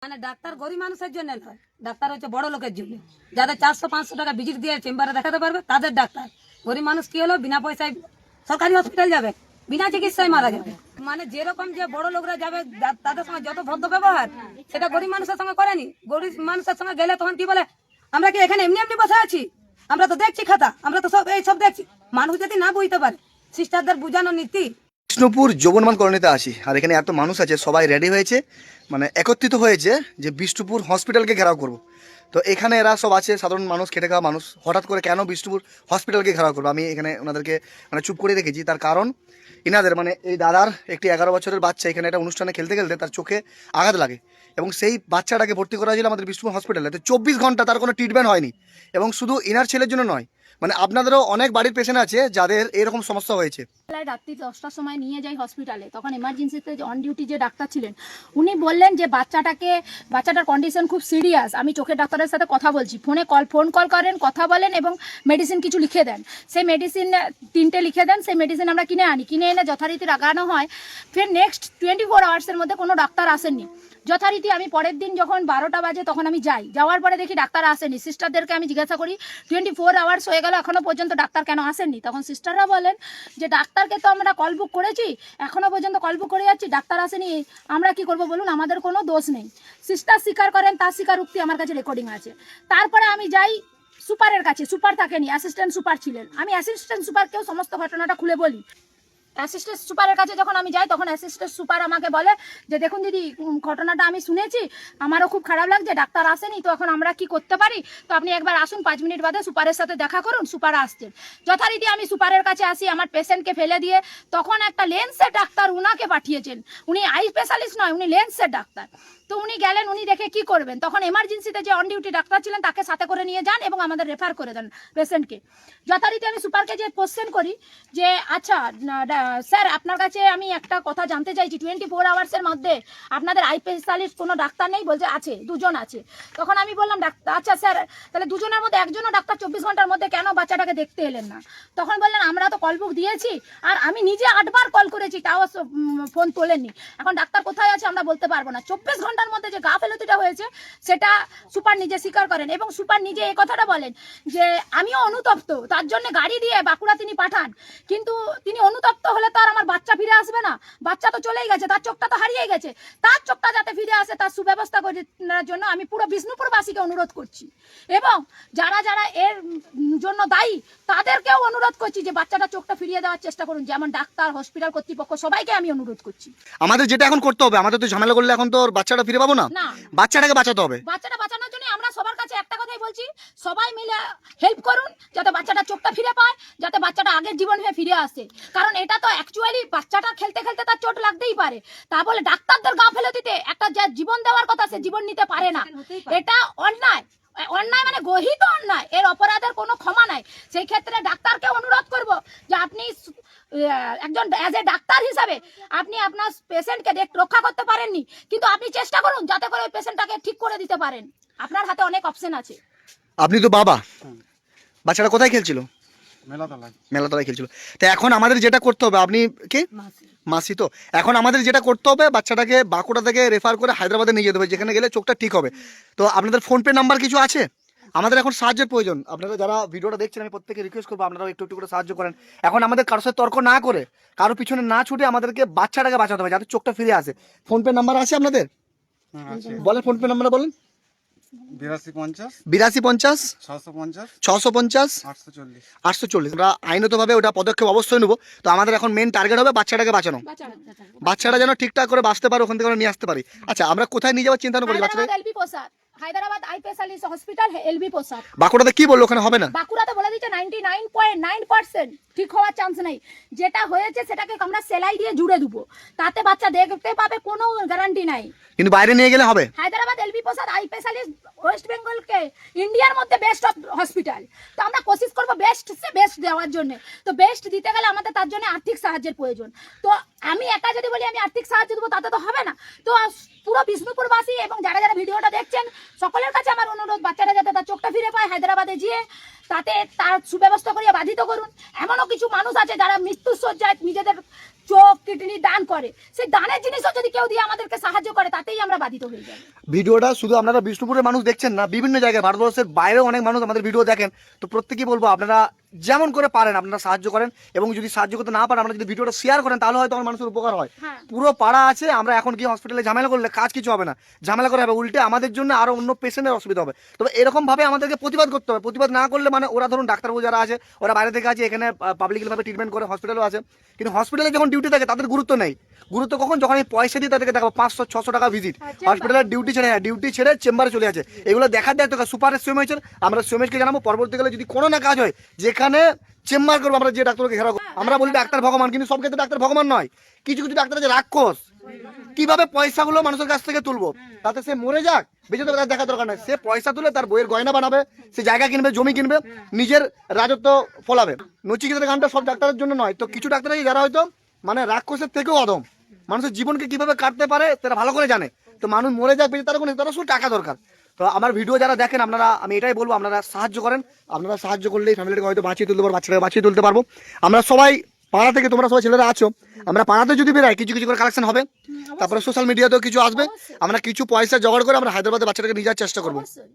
মানে ডাক্তার গরিব মানুষের জন্য নয়, ডাক্তার হচ্ছে বড় লোকের জন্য, যাদের 400-500 টাকা ভিজিট দিয়ে চেম্বারে দেখাতে পারবে তাদের ডাক্তার। গরিব মানুষ কি হলো, বিনা পয়সায় সরকারি হসপিটাল যাবে, বিনা চিকিৎসায় মারা যাবে। মানে যেরকম যে বড় লোকরা যাবে তাদের সঙ্গে যত ভদ্র ব্যবহার সেটা গরিব মানুষের সঙ্গে করেনি। গরিব মানুষের সঙ্গে গেলে তখন কি বলে, আমরা কি এখানে এমনি এমনি বসে আছি, আমরা তো দেখছি খাতা, আমরা তো সব এই সব দেখছি। মানুষ যদি না বুঝতে পারে, সিস্টারদের বুঝানো নীতি। বিষ্ণুপুর যৌবনমান কলোনিতে আসি, আর এখানে এত মানুষ আছে, সবাই রেডি হয়েছে, মানে একত্রিত হয়েছে যে বিষ্ণুপুর হসপিটালকে ঘেরাও করব। তো এখানে এরা সব আছে সাধারণ মানুষ, খেটে খাওয়া মানুষ। হঠাৎ করে কেন বিষ্ণুপুর হসপিটালকে ঘেরাও করবো, আমি এখানে ওনাদেরকে মানে চুপ করে রেখেছি। তার কারণ ইনাদের মানে এই দাদার একটি 11 বছরের বাচ্চা এখানে একটা অনুষ্ঠানে খেলতে খেলতে তার চোখে আঘাত লাগে, এবং সেই বাচ্চাটাকে ভর্তি করা হয়েছিল আমাদের বিষ্ণুপুর হসপিটালে। তো 24 ঘন্টা তার কোনো ট্রিটমেন্ট হয়নি, এবং শুধু ইনার ছেলের জন্য নয়, মানে আপনাদেরও অনেক বাড়ির পেশেন্ট আছে যাদের এরকম সমস্যা হয়েছে। রাত্রি 10টার সময় নিয়ে যাই হসপিটালে, তখন এমার্জেন্সিতে অন ডিউটি যে ডাক্তার ছিলেন উনি বললেন যে বাচ্চাটার কন্ডিশন খুব সিরিয়াস। আমি চোখের ডাক্তারের সাথে কথা বলছি, ফোন কল করেন, কথা বলেন এবং মেডিসিন কিছু লিখে দেন। সেই মেডিসিন 3টে লিখে দেন, সেই মেডিসিন আমরা কিনে এনে যথারীতি লাগানো হয়। ফের নেক্সট 24 আওয়ার্সের মধ্যে কোনো ডাক্তার আসেননি। যথারীতি আমি পরের দিন যখন 12টা বাজে তখন আমি যাই, যাওয়ার পরে দেখি ডাক্তার আসেনি। সিস্টারদেরকে আমি জিজ্ঞাসা করি 24 আওয়ার্স হয়ে গেল, এখনো পর্যন্ত ডাক্তার কেন আসেননি? তখন সিস্টাররা বলেন যে ডাক্তারকে তো আমরা কল বুক করেছি, এখনো পর্যন্ত কল বুক করে যাচ্ছি, ডাক্তার আসেনি, আমরা কি করব বলুন, আমাদের কোনো দোষ নেই। সিস্টার স্বীকার করেন, তার স্বীকারোক্তি আমার কাছে রেকর্ডিং আছে। তারপরে আমি যাই সুপারের কাছে, সুপার থাকেনি, অ্যাসিস্ট্যান্ট সুপার ছিলেন। আমি অ্যাসিস্ট্যান্ট সুপারকেও সমস্ত ঘটনাটা খুলে বলি। অ্যাসিস্ট্যান্ট সুপারের কাছে যখন আমি যাই তখন অ্যাসিস্ট্যান্ট সুপার আমাকে বলে যে দেখুন দিদি, ঘটনাটা আমি শুনেছি, আমারও খুব খারাপ লাগছে, ডাক্তার আসেনি, তো এখন আমরা কি করতে পারি, তো আপনি একবার আসুন, 5 মিনিট বাদে সুপারের সাথে দেখা করুন। সুপার আসছেন। যথারীতি আমি সুপারের কাছে আসি, আমার পেশেন্টকে ফেলে দিয়ে তখন একটা লেন্সের ডাক্তার উনাকে পাঠিয়েছেন। উনি আই স্পেশালিস্ট নয়, উনি লেন্সের ডাক্তার। তো উনি গেলেন, উনি দেখে কি করবেন, তখন এমার্জেন্সিতে যে অন ডিউটি ডাক্তার ছিলেন তাকে সাথে করে নিয়ে যান এবং আমাদের রেফার করে দেন পেশেন্টকে। যথারীতি আমি সুপারকে যে কোশ্চেন করি যে আচ্ছা স্যার, আপনার কাছে আমি একটা কথা জানতে চাইছি, 24 আওয়ার্সের মধ্যে আপনাদের আই স্পেশালিস্ট কোনো ডাক্তার নেই? বলছে আছে, 2জন আছে। তখন আমি বললাম ডাক্তার, আচ্ছা স্যার, তাহলে 2জনের মধ্যে একজনও ডাক্তার 24 ঘন্টার মধ্যে কেন বাচ্চাটাকে দেখতে এলেন না? তখন বললেন আমরা তো কল বুক দিয়েছি, আর আমি নিজে 8বার কল করেছি, তাও ফোন তোলেননি। এখন ডাক্তার কোথায় আছে আমরা বলতে পারবো না। 24 ঘন্টার মধ্যে যে গাফেলতিটা হয়েছে সেটা সুপার নিজে স্বীকার করেন, এবং সুপার নিজে এই কথাটা বলেন যে আমিও অনুতপ্ত, তার জন্য গাড়ি দিয়ে বাঁকুড়া তিনি পাঠান, কিন্তু তিনি অনুতপ্ত হলে তো আর আমার বাচ্চা ফিরে আসবে না, বাচ্চা তো চলেই গেছে, তার চোখটা তো হারিয়ে গেছে, তার চোখটা যাতে ফিরে আসে তার সুব্যবস্থা করার জন্য আমি পুরো বিষ্ণুপুরবাসীকে অনুরোধ করছি, এবং যারা যারা এর জন্য দায়ী তাদেরকেও অনুরোধ করছি যে বাচ্চাটা চোখটা ফিরিয়ে দেওয়ার চেষ্টা করুন, যেমন ডাক্তার, হসপিটাল কর্তৃপক্ষ, সবাইকে আমি অনুরোধ করছি। আমাদের যেটা এখন করতে হবে, আমাদের তো ঝামেলা করলে এখন তো ওর বাচ্চাটা ফিরে পাবো না, বাচ্চাটাকে বাঁচাতে হবে। বাচ্চাটা বাঁচানোর জন্য আমরা সবার কাছে একটা কথাই বলছি, সবাই মিলে হেল্প করুন যাতে বাচ্চাটা চোখটা ফিরে পায়, যাতে বাচ্চাটা আগের জীবন হয়ে ফিরে আসে। কারণ এটা তো অ্যাকচুয়ালি বাচ্চাটা খেলতে খেলতে তার চোট লাগতেই পারে, তা বলে ডাক্তারদের গাফেলতিতে একটা যা জীবন দেওয়ার কথা সে জীবন নিতে পারে না, এটা অন্যায়। অন্যায় মানে গহিত অন্যায়, এর অপরাধের কোনো ক্ষমা নাই। সেই ক্ষেত্রে ডাক্তারকে অনুরোধ করব যে আপনি একজন অ্যাজ এ ডাক্তার হিসাবে আপনি আপনার পেশেন্টকে রক্ষা করতে পারেননি, কিন্তু আপনি চেষ্টা করুন যাতে করে ওই পেশেন্টটাকে ঠিক করে দিতে পারেন। আপনার হাতে অনেক অপশন আছে। আপনি তো বাবা, বাচ্চাটা কোথায় খেলছিল? মেলাতলায় খেলছিল। তো এখন আমাদের যেটা করতে হবে, আপনি কে মাসি, তো এখন আমাদের যেটা করতে হবে বাচ্চাটাকে বাঁকুড়া থেকে রেফার করে হায়দ্রাবাদে নিয়ে যেতে হবে, যেখানে গেলে চোখটা ঠিক হবে। তো আপনাদের ফোনপে নাম্বার কিছু আছে? আমাদের এখন সাহায্যের প্রয়োজন। আপনারা যারা ভিডিওটা দেখছেন আমি প্রত্যেকে রিকোয়েস্ট করবো আপনারাও একটু একটু করে সাহায্য করেন। এখন আমাদের কারোর সাথে তর্ক না করে, কারোর পিছনে না ছুটে আমাদেরকে বাচ্চাটাকে বাঁচাতে হবে যাতে চোখটা ফিরে আসে। ফোনপে নাম্বার আছে আপনাদের? বলেন ফোনপে নাম্বার বলেন। 8250 650 840। আমরা আইনতভাবে ওটা পদক্ষেপ অবশ্যই নেবো। তো আমাদের এখন মেন টার্গেট হবে বাচ্চাটাকে বাঁচানো, বাচ্চাটা যেন ঠিকঠাক করে বাঁচতে পারে, ওখান থেকে আমরা নিয়ে আসতে পারি। আচ্ছা, আমরা কোথায় নিয়ে যাওয়ার চিন্তা করি? Hyderabad eye specialist hospital, LV Prasad. বাঁকুড়াতে কি বললো, ওখানে হবে না? বাঁকুড়াতে বলে দিচ্ছে 99.9% ঠিক হওয়ার চান্স নেই। যেটা হয়েছে সেটাকে আমরা সেলাই দিয়ে জুড়ে দেবো, তাতে বাচ্চা দেখতে পাবে, কোনো গ্যারান্টি নাই। কিন্তু বাইরে নিয়ে গেলে হবে? হায়দ্রাবাদ এলবি প্রসাদ আই স্পেশালিস্ট ওয়েস্ট বেঙ্গলকে ইন্ডিয়ার মধ্যে বেস্ট অফ হসপিটাল। তো আমরা কোশিশ করবো বেস্ট সে বেস্ট দেওয়ার জন্য। তো বেস্ট দিতে গেলে আমাদের তার জন্য আর্থিক সাহায্যের প্রয়োজন। তো আমি একা যদি বলি আমি আর্থিক সাহায্য দেবো তাতে তো হবে না। তো পুরো বিষ্ণুপুরবাসী এবং যারা যারা ভিডিওটা দেখছেন সকলের কাছে আমার অনুরোধ, বাচ্চাটা যাতে তার চোখটা ফিরে পায় হায়দ্রাবাদে গিয়ে তাতে তার সুব্যবস্থা করিয়ে বাধিত করুন। এমনও কিছু মানুষ আছে যারা মৃত্যুর শয্যায় নিজেদের চোখ কিডনি দান করে, সেই দানের জিনিসও যদি কেউ দিয়ে আমাদেরকে সাহায্য করে তাতেই আমরা বাধিত হয়ে যাই। ভিডিওটা শুধু আপনারা বিষ্ণুপুরের মানুষ দেখছেন না, বিভিন্ন জায়গায় ভারতবর্ষের বাইরেও অনেক মানুষ আমাদের ভিডিও দেখেন। তো প্রত্যেকেই বলবো আপনারা যেমন করে পারেন আপনারা সাহায্য করেন, এবং যদি সাহায্য করতে না পারেন আপনারা যদি ভিডিওটা শেয়ার করেন তাহলে হয়তো আমার মানুষের উপকার হয়। হ্যাঁ। পুরো পাড়া আছে, আমরা এখন কি হসপিটালে ঝামেলা করলে কাজ কিছু হবে না, ঝামেলা করে হবে উল্টে আমাদের জন্য আরো অন্য পেশেন্টের অসুবিধা হবে। তবে এরকম ভাবে আমাদেরকে প্রতিবাদ করতে হবে। প্রতিবাদ না করলে মানে ওরা ধরুন ডাক্তারবাবু যারা আছে ওরা বাইরে থেকে আছে, এখানে পাবলিক ভাবে ট্রিটমেন্ট করে, হসপিটালও আছে, কিন্তু হসপিটালে যখন ডিউটি থাকে তাদের গুরুত্ব নেই। গুরুত্ব কখন? যখন এই পয়সা দিয়ে তাদেরকে দেখাবো 500-600 টাকা ভিজিট, হসপিটালের ডিউটি ছেড়ে চেম্বারে চলে আছে। এগুলো দেখার দায়িত্ব সুপার সিএমএইচ, আমরা সিএমএইচকে জানাবো। পরবর্তীকালে যদি কোনো না কাজ হয়, যেখানে চেম্বার করবো আমরা, যে ডাক্তারকে ঘেরাও করবো, আমরা বলি ডাক্তার ভগবান, কিন্তু সব ক্ষেত্রে ডাক্তার ভগবান নয়। কিছু কিছু ডাক্তার আছে রাক্ষস, কিভাবে পয়সাগুলো মানুষের কাছ থেকে তুলবো, তাতে সে মরে যাক বেঁচে তো দেখা দরকার নয়। সে পয়সা তুলে তার বইয়ের গয়না বানাবে, সে জায়গা কিনবে, জমি কিনবে, নিজের রাজত্ব ফলাবে। নচিকেতার গানটা সব ডাক্তারের জন্য নয়। তো কিছু ডাক্তার আছে যারা হয়তো মানে রাক্ষসের থেকেও অদম, মানুষের জীবনকে কিভাবে কাটতে পারে তারা ভালো করে জানে। তো মানুষ মরে যাক বেঁচে, তারা শুধু টাকা দরকার। তো আমার ভিডিও যারা দেখেন আপনারা, আমি এটাই বলবো আপনারা সাহায্য করেন। আপনারা সাহায্য করলেই ফ্যামিলিটাকে হয়তো বাঁচিয়ে তুলতে পারবো, বাচ্চাটাকে বাঁচিয়ে তুলতে পারবো। আমরা সবাই পাড়া থেকে, তোমরা সবাই ছেলেরা আছো, আমরা পাড়াতে যদি বেরাই কিছু কিছু করে কালেকশন হবে, তারপরে সোশ্যাল মিডিয়াতেও কিছু আসবে। আমরা কিছু পয়সা জোগাড় করে আমরা হায়দ্রাবাদে বাচ্চাটাকে নিয়ে যাওয়ার চেষ্টা করবো। অবশ্যই।